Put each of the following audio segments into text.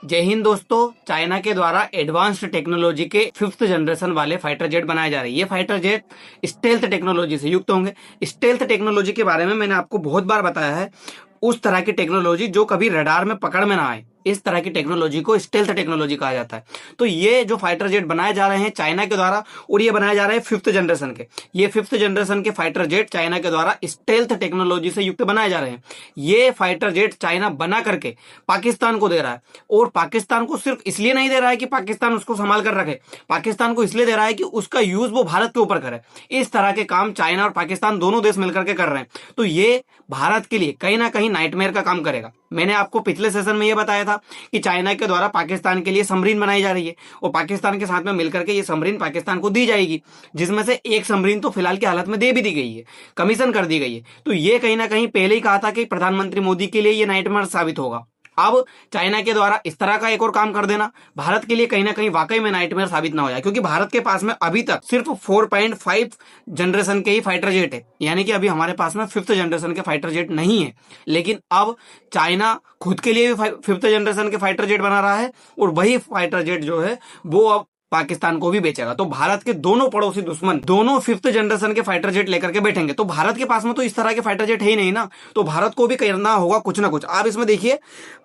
जय हिंद दोस्तों। चाइना के द्वारा एडवांस्ड टेक्नोलॉजी के 5th जनरेशन वाले फाइटर जेट बनाए जा रहे हैं। ये फाइटर जेट स्टेल्थ टेक्नोलॉजी से युक्त होंगे। स्टेल्थ टेक्नोलॉजी के बारे में मैंने आपको बहुत बार बताया है। उस तरह की टेक्नोलॉजी जो कभी रडार में पकड़ में ना आए, इस तरह की टेक्नोलॉजी को स्टेल्थ टेक्नोलॉजी कहा जाता है। तो ये जो फाइटर जेट बनाए जा रहे हैं चाइना के द्वारा, और ये बनाए जा रहे हैं 5th जनरेशन के। ये 5th जनरेशन के फाइटर जेट चाइना के द्वारा स्टेल्थ टेक्नोलॉजी से युक्त बनाए जा रहे हैं। ये फाइटर जेट चाइना बना करके पाकिस्तान को दे रहा है, और पाकिस्तान को सिर्फ इसलिए नहीं दे रहा है कि पाकिस्तान उसको संभाल कर रखे, पाकिस्तान को इसलिए दे रहा है कि उसका यूज वो भारत के ऊपर करे। इस तरह के काम चाइना और पाकिस्तान दोनों देश मिलकर के कर रहे हैं। तो ये भारत के लिए कहीं ना कहीं नाइटमेयर का काम करेगा। मैंने आपको पिछले सेशन में यह बताया था कि चाइना के द्वारा पाकिस्तान के लिए सबमरीन बनाई जा रही है, और पाकिस्तान के साथ में मिलकर के ये सबमरीन पाकिस्तान को दी जाएगी, जिसमें से एक सबमरीन तो फिलहाल की हालत में दे भी दी गई है, कमीशन कर दी गई है। तो ये कहीं ना कहीं पहले ही कहा था कि प्रधानमंत्री मोदी के लिए ये नाइटमेयर साबित होगा। अब चाइना के द्वारा इस तरह का एक और काम कर देना भारत के लिए कहीं ना कहीं वाकई में नाइटमेयर साबित ना हो जाए, क्योंकि भारत के पास में अभी तक सिर्फ 4.5 जनरेशन के ही फाइटर जेट है, यानी कि अभी हमारे पास में 5th जनरेशन के फाइटर जेट नहीं है। लेकिन अब चाइना खुद के लिए भी 5th जनरेशन के फाइटर जेट बना रहा है, और वही फाइटर जेट जो है वो अब पाकिस्तान को भी बेचेगा। तो भारत के दोनों पड़ोसी दुश्मन दोनों 5th जनरेशन के फाइटर जेट लेकर के बैठेंगे। तो भारत के पास में तो इस तरह के फाइटर जेट है ही नहीं ना, तो भारत को भी करना होगा कुछ ना कुछ। आप इसमें देखिए,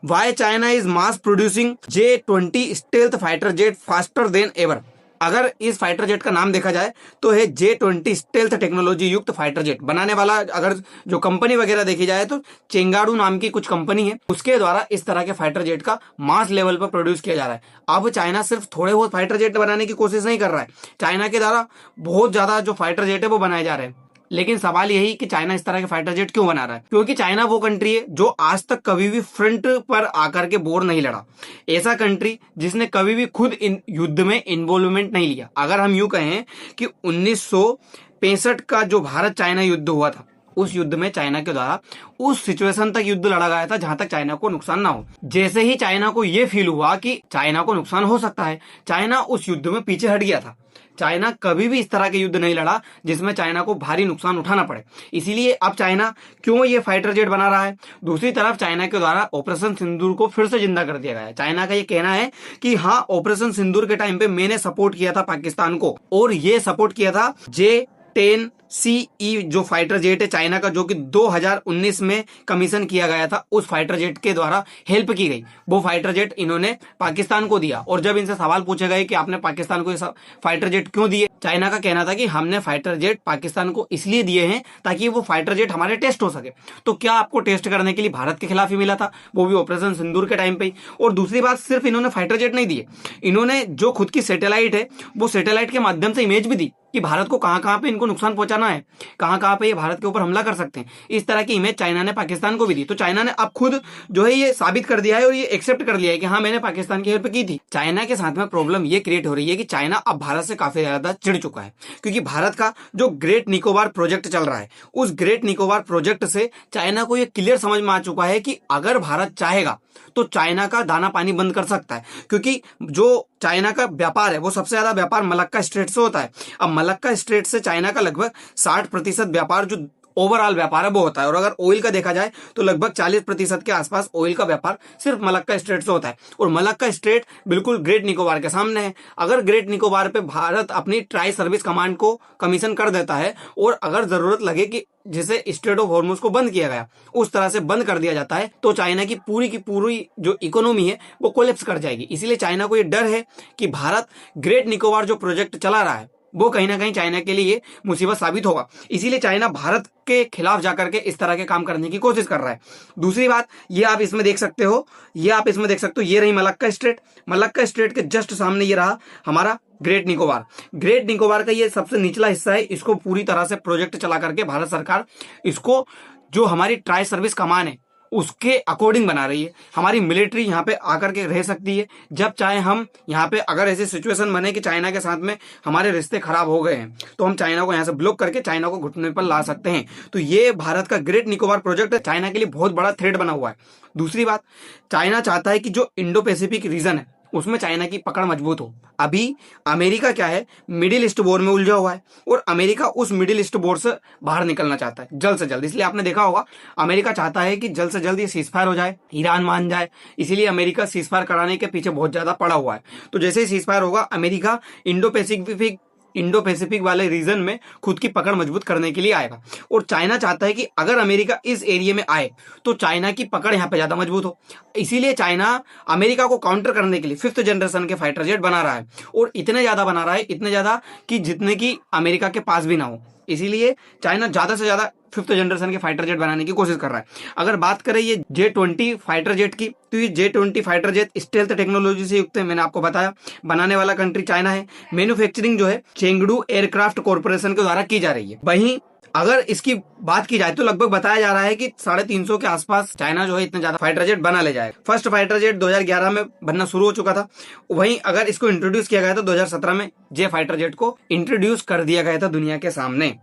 why China is mass producing J-20 stealth fighter jet faster than ever. अगर इस फाइटर जेट का नाम देखा जाए तो है J-20 स्टेल्थ टेक्नोलॉजी युक्त फाइटर जेट बनाने वाला। अगर जो कंपनी वगैरह देखी जाए तो चेंगाडू नाम की कुछ कंपनी है, उसके द्वारा इस तरह के फाइटर जेट का मास लेवल पर प्रोड्यूस किया जा रहा है। अब चाइना सिर्फ थोड़े बहुत फाइटर जेट बनाने की कोशिश नहीं कर रहा है, चाइना के द्वारा बहुत ज्यादा जो फाइटर जेट है वो बनाए जा रहे हैं। लेकिन सवाल यही कि चाइना इस तरह के फाइटर जेट क्यों बना रहा है? क्योंकि चाइना वो कंट्री है जो आज तक कभी भी फ्रंट पर आकर के बोर नहीं लड़ा। ऐसा कंट्री जिसने कभी भी खुद इन युद्ध में इन्वॉल्वमेंट नहीं लिया। अगर हम यूं कहें कि 1965 का जो भारत चाइना युद्ध हुआ था, उस युद्ध में चाइना के द्वारा उस सिचुएशन तक युद्ध लड़ा गया था जहां तक चाइना को नुकसान ना हो। जैसे ही चाइना को यह फील हुआ कि चाइना को नुकसान हो सकता है, चाइना उस युद्ध में पीछे हट गया था। चाइना कभी भी इस तरह के युद्ध नहीं लड़ा जिसमें चाइना को भारी नुकसान उठाना पड़े। इसीलिए अब चाइना क्यों ये फाइटर जेट बना रहा है। दूसरी तरफ चाइना के द्वारा ऑपरेशन सिंदूर को फिर से जिंदा कर दिया गया है। चाइना का ये कहना है कि हाँ, ऑपरेशन सिंदूर के टाइम पे मैंने सपोर्ट किया था पाकिस्तान को, और ये सपोर्ट किया था J-10CE जो फाइटर जेट है चाइना का, जो कि 2019 में कमीशन किया गया था, उस फाइटर जेट के द्वारा हेल्प की गई। वो फाइटर जेट इन्होंने पाकिस्तान को दिया, और जब इनसे सवाल पूछे गए कि आपने पाकिस्तान को ये फाइटर जेट क्यों दिए, चाइना का कहना था कि हमने फाइटर जेट पाकिस्तान को इसलिए दिए हैं ताकि वो फाइटर जेट हमारे टेस्ट हो सके। तो क्या आपको टेस्ट करने के लिए भारत के खिलाफ ही मिला था, वो भी ऑपरेशन सिंदूर के टाइम पे ही। और दूसरी बात, सिर्फ इन्होंने फाइटर जेट नहीं दिए, इन्होंने जो खुद की सैटेलाइट है वो सैटेलाइट के माध्यम से इमेज भी दी कि भारत को कहां कहां पे इनको नुकसान पहुंचाना है, कहां कहां पे ये भारत के ऊपर हमला कर सकते हैं। इस तरह की इमेज चाइना ने पाकिस्तान को भी दी। तो चाइना ने अब खुद जो है ये साबित कर दिया है, और ये एक्सेप्ट कर लिया है कि हाँ, मैंने पाकिस्तान की हेल्प की थी। चाइना के साथ में प्रॉब्लम ये क्रिएट हो रही है कि चाइना अब भारत से काफी ज्यादा चिढ़ चुका है, क्योंकि भारत का जो ग्रेट निकोबार प्रोजेक्ट चल रहा है, उस ग्रेट निकोबार प्रोजेक्ट से चाइना को ये क्लियर समझ में आ चुका है कि अगर भारत चाहेगा तो चाइना का दाना पानी बंद कर सकता है। क्योंकि जो चाइना का व्यापार है वो सबसे ज्यादा व्यापार मलक्का स्ट्रेट से होता है। अब मलक्का स्ट्रेट से चाइना का लगभग 60% व्यापार जो ओवरऑल व्यापार है वो होता है, और अगर ऑयल का देखा जाए तो लगभग 40% के आसपास ऑयल का व्यापार सिर्फ मलक्का स्ट्रेट से होता है। और मलक्का स्ट्रेट बिल्कुल ग्रेट निकोबार के सामने है। अगर ग्रेट निकोबार पे भारत अपनी ट्राई सर्विस कमांड को कमीशन कर देता है, और अगर जरूरत लगे कि जिसे स्ट्रेट ऑफ हॉर्मुज को बंद किया गया उस तरह से बंद कर दिया जाता है, तो चाइना की पूरी जो इकोनॉमी है वो कोलैप्स कर जाएगी। इसीलिए चाइना को ये डर है कि भारत ग्रेट निकोबार जो प्रोजेक्ट चला रहा है वो कहीं ना कहीं चाइना के लिए मुसीबत साबित होगा। इसीलिए चाइना भारत के खिलाफ जाकर के इस तरह के काम करने की कोशिश कर रहा है। दूसरी बात, ये आप इसमें देख सकते हो, ये रही मलक्का स्ट्रेट। मलक्का स्ट्रेट के जस्ट सामने ये रहा हमारा ग्रेट निकोबार। ग्रेट निकोबार का ये सबसे निचला हिस्सा है। इसको पूरी तरह से प्रोजेक्ट चला करके भारत सरकार इसको जो हमारी ट्राई सर्विस कमान है उसके अकॉर्डिंग बना रही है। हमारी मिलिट्री यहाँ पे आकर के रह सकती है जब चाहे हम यहाँ पे, अगर ऐसी सिचुएशन बने कि चाइना के साथ में हमारे रिश्ते खराब हो गए हैं तो हम चाइना को यहाँ से ब्लॉक करके चाइना को घुटने पर ला सकते हैं। तो ये भारत का ग्रेट निकोबार प्रोजेक्ट चाइना के लिए बहुत बड़ा थ्रेट बना हुआ है। दूसरी बात, चाइना चाहता है कि जो इंडो पैसिफिक रीजन है उसमें चाइना की पकड़ मजबूत हो। अभी अमेरिका क्या है, मिडिल ईस्ट वॉर में उलझा हुआ है और अमेरिका उस मिडिल ईस्ट वॉर से बाहर निकलना चाहता है जल्द से जल्द। इसलिए आपने देखा होगा अमेरिका चाहता है कि जल्द से जल्द ये सीजफायर हो जाए, ईरान मान जाए। इसीलिए अमेरिका सीजफायर कराने के पीछे बहुत ज्यादा पड़ा हुआ है। तो जैसे ही सीजफायर होगा, अमेरिका इंडो पैसिफिक वाले रीजन में खुद की पकड़ मजबूत करने के लिए आएगा। और चाइना चाहता है कि अगर अमेरिका इस एरिया में आए तो चाइना की पकड़ यहाँ पे ज्यादा मजबूत हो। इसीलिए चाइना अमेरिका को काउंटर करने के लिए 5th जनरेशन के फाइटर जेट बना रहा है, और इतने ज्यादा बना रहा है, इतने ज्यादा कि जितने की अमेरिका के पास भी ना हो। इसीलिए चाइना ज्यादा से ज्यादा 5th जनरेशन के फाइटर जेट बनाने की कोशिश कर रहा है। अगर बात करें ये J-20 फाइटर जेट की, तो ये J-20 fighter jet stealth technology से युक्त है। मैंने आपको बताया बनाने वाला कंट्री चाइना है। मैन्युफैक्चरिंग जो है चेंगडू एयरक्राफ्ट कॉर्पोरेशन के द्वारा की जा रही है। वहीं अगर इसकी बात की जाए तो लगभग बताया जा रहा है कि 350 के आसपास चाइना जो है इतने ज्यादा फाइटर जेट बना ले जाएगा। फर्स्ट फाइटर जेट 2011 में बनना शुरू हो चुका था। वहीं अगर इसको इंट्रोड्यूस किया गया तो 2017 में जे फाइटर जेट को इंट्रोड्यूस कर दिया गया था दुनिया के सामने।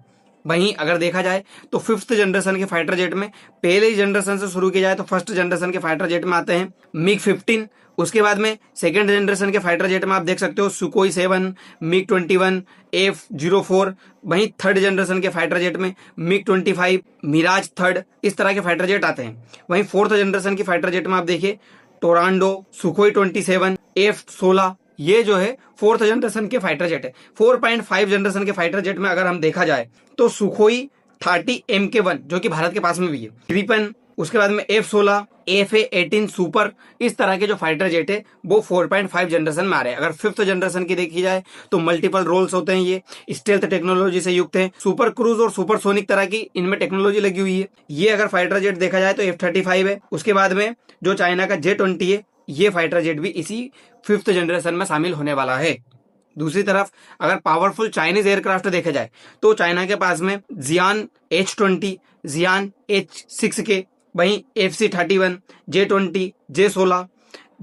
वहीं अगर देखा जाए तो 5th जनरेशन के फाइटर जेट में पहले ही जनरेशन से शुरू किया जाए तो 1st जनरेशन के फाइटर जेट में आते हैं MiG-15। उसके बाद में 2nd जनरेशन के फाइटर जेट में आप देख सकते हो सुकोई 7, MiG-21, F-04। वहीं 3rd जनरेशन के फाइटर जेट में MiG-25, मिराज 3rd, इस तरह के फाइटर जेट आते हैं। वहीं 4th जनरेशन की फाइटर जेट में आप देखिए टोरांडो, सुकोई 27, F-16, ये जो है 4th जनरेशन के फाइटर जेट है। 4.5 जनरेशन के फाइटर जेट में अगर हम देखा जाए तो सुखोई 30 MK1 जो कि भारत के पास में भी है, ग्रिपन, उसके बाद में F-16, FA-18 सुपर, इस तरह के जो फाइटर जेट है वो 4.5 जनरेशन में आ रहे हैं। अगर 5th जनरेशन की देखी जाए तो मल्टीपल रोल्स होते हैं, ये स्टेल्थ टेक्नोलॉजी से युक्त है, सुपर क्रूज और सुपर सोनिक तरह की इनमें टेक्नोलॉजी लगी हुई है। ये अगर फाइटर जेट देखा जाए तो F-35 है। उसके बाद में जो चाइना का J-20 है, ये फाइटर जेट भी इसी 5th जनरेशन में शामिल होने वाला है। दूसरी तरफ अगर पावरफुल चाइनीज एयरक्राफ्ट देखा जाए तो चाइना के पास में जियान H-20, जियान H-6K, वहीं FC-31, J-20, J-16,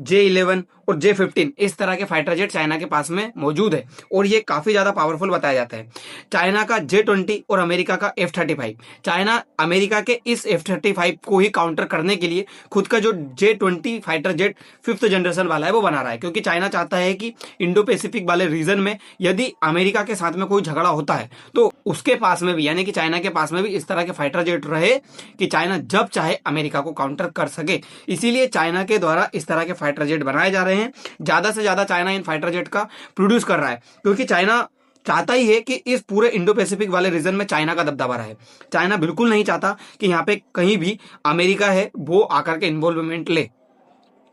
J-11 और J-15, इस तरह के फाइटर जेट चाइना के पास में मौजूद है और ये काफी ज्यादा पावरफुल बताया जाता है। चाइना का J-20 और अमेरिका का F-35, चाइना अमेरिका के इस F-35 को ही काउंटर करने के लिए खुद का जो J-20 fighter jet 5th generation वाला है वो बना रहा है, क्योंकि चाइना चाहता है कि इंडो पैसिफिक वाले रीजन में यदि अमेरिका के साथ में कोई झगड़ा होता है तो उसके पास में भी, यानी कि चाइना के पास में भी इस तरह के फाइटर जेट रहे कि चाइना जब चाहे अमेरिका को काउंटर कर सके। इसीलिए चाइना के द्वारा इस तरह के फाइटर जेट बनाए जा रहे हैं। ज्यादा से ज्यादा चाइना इन फाइटर जेट का प्रोड्यूस कर रहा है, क्योंकि चाइना चाहता ही है कि इस पूरे इंडो पैसिफिक वाले रीजन में चाइना का दबदबा रहे। चाइना बिल्कुल नहीं चाहता कि यहाँ पे कहीं भी अमेरिका है वो आकर के इन्वॉल्वमेंट ले,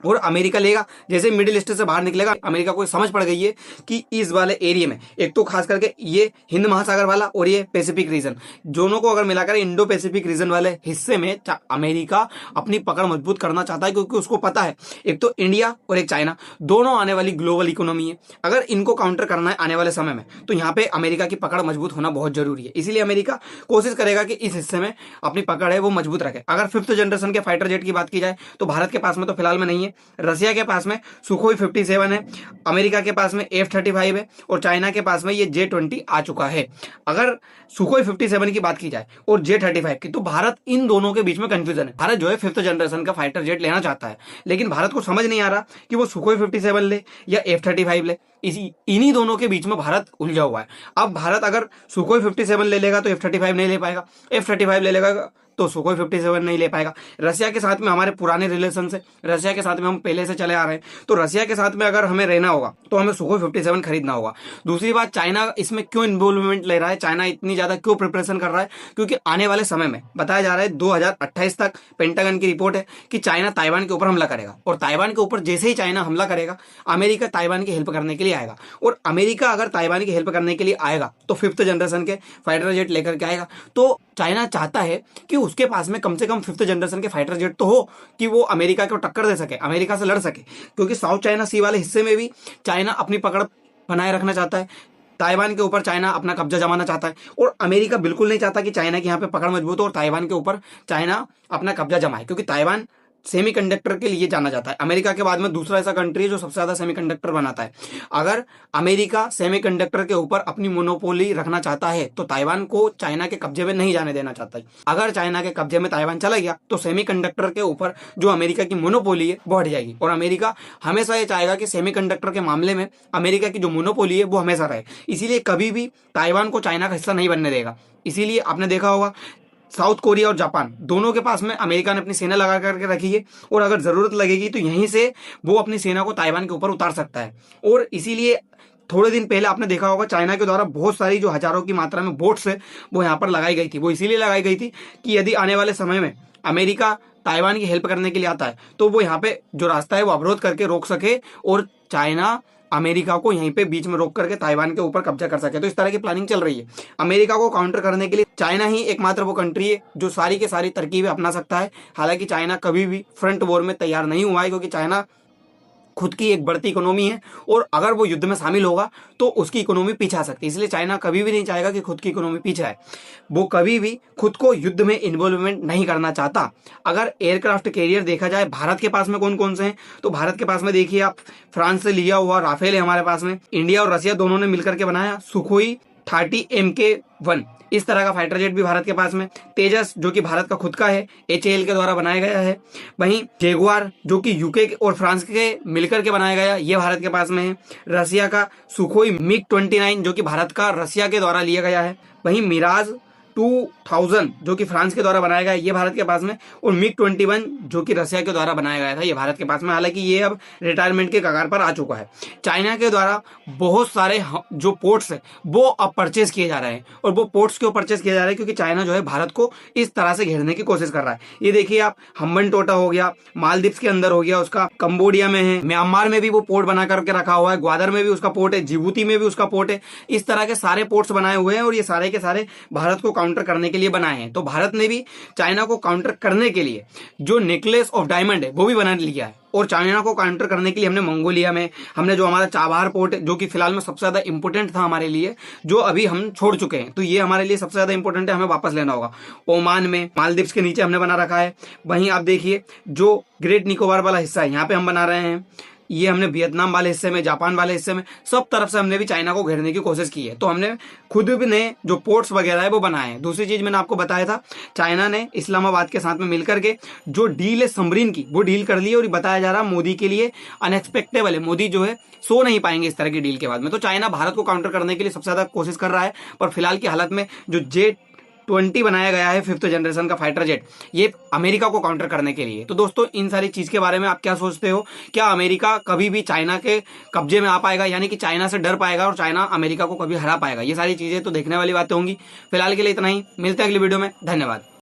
और अमेरिका लेगा जैसे मिडिल ईस्ट से बाहर निकलेगा, अमेरिका को समझ पड़ गई है कि इस वाले एरिया में एक तो खास करके ये हिंद महासागर वाला और ये पैसिफिक रीजन, दोनों को अगर मिलाकर इंडो पैसिफिक रीजन वाले हिस्से में अमेरिका अपनी पकड़ मजबूत करना चाहता है, क्योंकि उसको पता है एक तो इंडिया और एक चाइना दोनों आने वाली ग्लोबल इकोनॉमी है। अगर इनको काउंटर करना है आने वाले समय में तो यहाँ पे अमेरिका की पकड़ मजबूत होना बहुत जरूरी है। इसीलिए अमेरिका कोशिश करेगा कि इस हिस्से में अपनी पकड़ है वो मजबूत रखे। अगर 5th जनरेशन के फाइटर जेट की बात की जाए तो भारत के पास में तो फिलहाल में नहीं है। रसिया के पास में सुखोई 57 है, अमेरिका के पास में F-35 है और चाइना के पास में ये J-20 आ चुका है। अगर सुखोई 57 की बात की जाए और J-35 की तो भारत इन दोनों के बीच में कंफ्यूजन है। भारत जो है 5th जनरेशन का फाइटर जेट लेना चाहता है, लेकिन भारत को समझ नहीं आ रहा कि वो सुखोई 57 ले या F-35 ले। इन्हीं दोनों के बीच में भारत उलझा हुआ है। अब भारत अगर सुखोई 57 ले लेगा तो F-35 नहीं ले पाएगा, F-35 ले लेगा तो सुखोई 57 नहीं ले पाएगा। रसिया के साथ में हमारे पुराने रिलेशन से, रसिया के साथ में हम पहले से चले आ रहे हैं, तो रसिया के साथ में अगर हमें रहना होगा तो हमें सुखोई 57 खरीदना होगा। दूसरी बात, चाइना इसमें क्यों इन्वॉल्वमेंट ले रहा है, चाइना इतनी ज्यादा क्यों प्रिपरेशन कर रहा है, क्योंकि आने वाले समय में बताया जा रहा है 2028 तक पेंटागन की रिपोर्ट है कि चाइना ताइवान के ऊपर हमला करेगा, और ताइवान के ऊपर जैसे ही चाइना हमला करेगा अमेरिका ताइवान की हेल्प करने के लिए आएगा, और अमेरिका अगर ताइवान की हेल्प करने के लिए आएगा तो 5th जनरेशन के फाइटर जेट लेकर के आएगा। तो चाइना चाहता है कि उसके पास में कम से कम 5th जनरेशन के फाइटर जेट तो हो कि वो अमेरिका को टक्कर दे सके, अमेरिका से लड़ सके, क्योंकि साउथ चाइना सी वाले हिस्से में भी चाइना अपनी पकड़ बनाए रखना चाहता है। ताइवान के ऊपर चाइना अपना कब्जा जमाना चाहता है, और अमेरिका बिल्कुल नहीं चाहता कि चाइना की यहाँ पे पकड़ मजबूत हो और ताइवान के ऊपर चाइना अपना कब्जा जमाए, क्योंकि ताइवान सेमीकंडक्टर के लिए जाना जाता है। अमेरिका के बाद में दूसरा ऐसा कंट्री है जो सबसे ज्यादा सेमीकंडक्टर बनाता है। अगर अमेरिका सेमीकंडक्टर के ऊपर अपनी मोनोपोली रखना चाहता है तो ताइवान को चाइना के कब्जे में नहीं जाने देना चाहता है। अगर चाइना के कब्जे में ताइवान चला गया तो सेमीकंडक्टर के ऊपर जो अमेरिका की मोनोपोली है वो हट जाएगी, और अमेरिका हमेशा ये चाहेगा कि सेमीकंडक्टर के मामले में अमेरिका की जो मोनोपोली है वो हमेशा रहे। इसीलिए कभी भी ताइवान को चाइना का हिस्सा नहीं बनने देगा। इसीलिए आपने देखा होगा साउथ कोरिया और जापान दोनों के पास में अमेरिका ने अपनी सेना लगा करके रखी है, और अगर जरूरत लगेगी तो यहीं से वो अपनी सेना को ताइवान के ऊपर उतार सकता है। और इसीलिए थोड़े दिन पहले आपने देखा होगा चाइना के द्वारा बहुत सारी जो हजारों की मात्रा में बोट्स है वो यहाँ पर लगाई गई थी। वो इसीलिए लगाई गई थी कि यदि आने वाले समय में अमेरिका ताइवान की हेल्प करने के लिए आता है तो वो यहाँ पे जो रास्ता है वो अवरोध करके रोक सके, और चाइना अमेरिका को यहीं पे बीच में रोक करके ताइवान के ऊपर कब्जा कर सके। तो इस तरह की प्लानिंग चल रही है। अमेरिका को काउंटर करने के लिए चाइना ही एकमात्र वो कंट्री है जो सारी के सारी तरकीबें अपना सकता है। हालांकि चाइना कभी भी फ्रंट वॉर में तैयार नहीं हुआ है, क्योंकि चाइना खुद की एक बढ़ती इकोनॉमी है, और अगर वो युद्ध में शामिल होगा तो उसकी इकोनॉमी पीछे आ सकती है। इसलिए चाइना कभी भी नहीं चाहेगा कि खुद की इकोनॉमी पीछे आए। वो कभी भी खुद को युद्ध में इन्वॉल्वमेंट नहीं करना चाहता। अगर एयरक्राफ्ट कैरियर देखा जाए भारत के पास में कौन कौन से हैं, तो भारत के पास में देखिए आप, फ्रांस से लिया हुआ राफेल है हमारे पास में। इंडिया और रसिया दोनों ने मिलकर के बनाया सुखोई 30 MK1, इस तरह का फाइटर जेट भी भारत के पास में। तेजस जो कि भारत का खुद का है, HAL के द्वारा बनाया गया है। वहीं जेगुआर जो कि यूके और फ्रांस के मिलकर के बनाया गया, ये भारत के पास में है। रसिया का सुखोई MiG-29 जो कि भारत का रसिया के द्वारा लिया गया है। वहीं मिराज 2000 जो कि फ्रांस के द्वारा बनाया गया है, ये भारत के पास में। और MiG-21 जो कि रसिया के द्वारा बनाया गया था, ये भारत के पास में। हालांकि ये अब रिटायरमेंट के कगार पर आ चुका है। चाइना के द्वारा बहुत सारे जो पोर्ट्स है वो अब परचेज किए जा रहे हैं, और वो पोर्ट्स क्यों परचेज किए जा रहे हैं, क्योंकि चाइना जो है भारत को इस तरह से घेरने की कोशिश कर रहा है। ये देखिए आप, हम्बन टोटा हो गया, मालदीव्स के अंदर हो गया उसका, कंबोडिया में है, म्यांमार में भी वो पोर्ट बना करके रखा हुआ है, ग्वादर में भी उसका पोर्ट है, जिबूती में भी उसका पोर्ट है। इस तरह के सारे पोर्ट्स बनाए हुए हैं, और ये सारे के सारे भारत को काउंटर करने के लिए बनाए हैं। तो भारत ने भी चाइना को काउंटर करने के लिए जो नेकलेस ऑफ डायमंड है वो भी बना लिया है। और चाइना को काउंटर करने के लिए हमने मंगोलिया में, हमने जो हमारा चाबहार पोर्ट है जो कि फिलहाल में सबसे ज्यादा इंपोर्टेंट था हमारे लिए, जो अभी हम छोड़ चुके हैं, तो ये हमारे लिए सबसे ज्यादा इंपोर्टेंट है, हमें वापस लेना होगा। ओमान में, मालदीव्स के नीचे हमने बना रखा है। वहीं आप देखिए जो ग्रेट निकोबार वाला हिस्सा है यहाँ पे हम बना रहे हैं, ये हमने वियतनाम वाले हिस्से में, जापान वाले हिस्से में, सब तरफ से हमने भी चाइना को घेरने की कोशिश की है। तो हमने खुद भी ने जो पोर्ट्स वगैरह है वो बनाए हैं। दूसरी चीज मैंने आपको बताया था, चाइना ने इस्लामाबाद के साथ में मिलकर के जो डील है समरीन की, वो डील कर ली है, और बताया जा रहा मोदी के लिए अनएक्सपेक्टेबल है। मोदी जो है सो नहीं पाएंगे इस तरह की डील के बाद में। तो चाइना भारत को काउंटर करने के लिए सबसे ज्यादा कोशिश कर रहा है, पर फिलहाल की हालत में जो J-20 बनाया गया है 5th जनरेशन का फाइटर जेट, ये अमेरिका को काउंटर करने के लिए। तो दोस्तों इन सारी चीज के बारे में आप क्या सोचते हो? क्या अमेरिका कभी भी चाइना के कब्जे में आ पाएगा, यानी कि चाइना से डर पाएगा और चाइना अमेरिका को कभी हरा पाएगा? ये सारी चीजें तो देखने वाली बातें होंगी। फिलहाल के लिए इतना ही, मिलते हैं अगली वीडियो में। धन्यवाद।